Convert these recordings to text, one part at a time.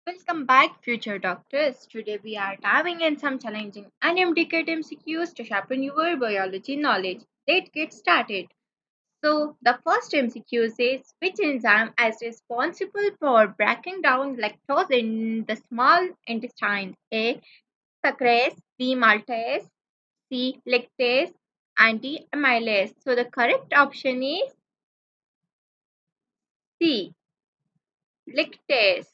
Welcome back, future doctors. Today we are diving in some challenging and mdcat MCQs to sharpen your biology knowledge. Let's get started. So, the first MCQ says which enzyme is responsible for breaking down lactose in the small intestine? A. Sucrase, B. Maltase, C. Lactase, and D. Amylase. So, the correct option is C. Lactase.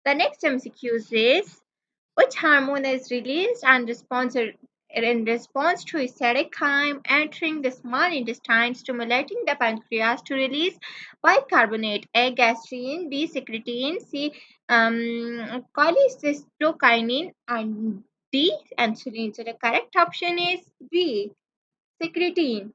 The next MCQ says which hormone is released and in response to a cytokine entering the small intestine, stimulating the pancreas to release bicarbonate, A. Gastrin, B. Secretin, C. Cholecystokinin, and D. Insulin. So the correct option is B. Secretin.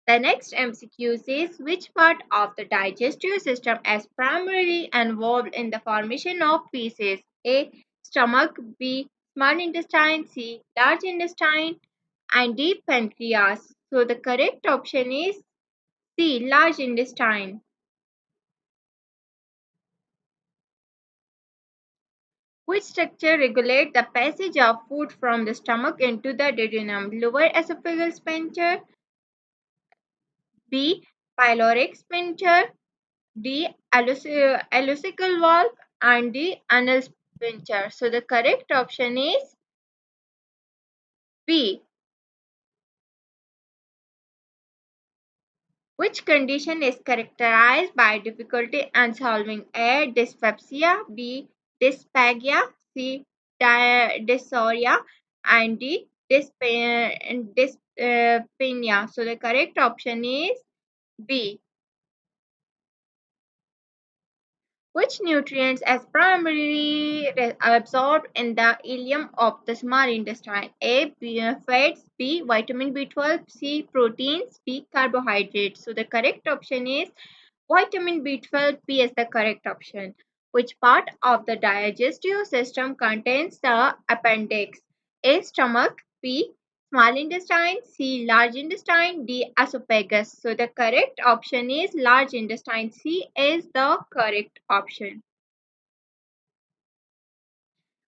The next MCQ says which part of the digestive system is primarily involved in the formation of feces? A. Stomach, B. Small intestine, C. Large intestine, and D. Pancreas. So the correct option is C. Large intestine. Which structure regulates the passage of food from the stomach into the duodenum? Lower esophageal sphincter, B. Pyloric sphincter, D. Allusical valve, and D. Anal sphincter. So the correct option is B. Which condition is characterized by difficulty in solving? A. Dyspepsia, B. Dysphagia, C. Dysphoria, and D. Dyspnea. So the correct option is B. Which nutrients is primarily absorbed in the ileum of the small intestine? A. Fats, B. Vitamin B12, C. Proteins, D. Carbohydrates. So the correct option is vitamin B12. B is the correct option. Which part of the digestive system contains the appendix? A. Stomach, B. Small intestine, C. Large intestine, D. Esophagus. So the correct option is large intestine. C is the correct option.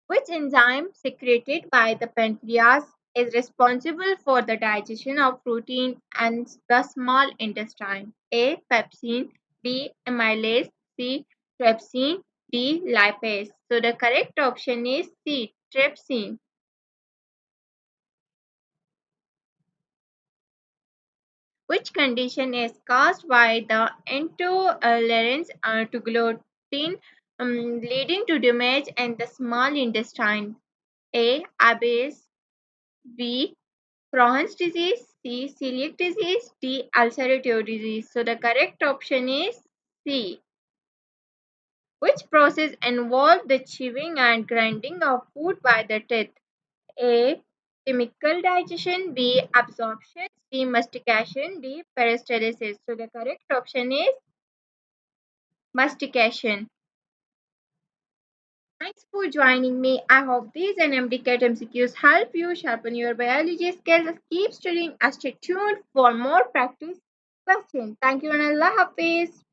Which enzyme secreted by the pancreas is responsible for the digestion of protein and the small intestine? A. Pepsin, B. Amylase, C. Trypsin, D. Lipase. So the correct option is C. Trypsin. Which condition is caused by the intolerance to gluten, leading to damage in the small intestine? A. IBS, B. Crohn's disease, C. Celiac disease, D. Ulcerative disease. So the correct option is C. Which process involves the chewing and grinding of food by the teeth? A. Chemical digestion, B. Absorption, C. Mastication, D. Peristalsis. So the correct option is mastication. Thanks for joining me. I hope these and mdcat MCQs help you sharpen your biology skills. Keep studying and stay tuned for more practice questions. Thank you and Allah Hafiz.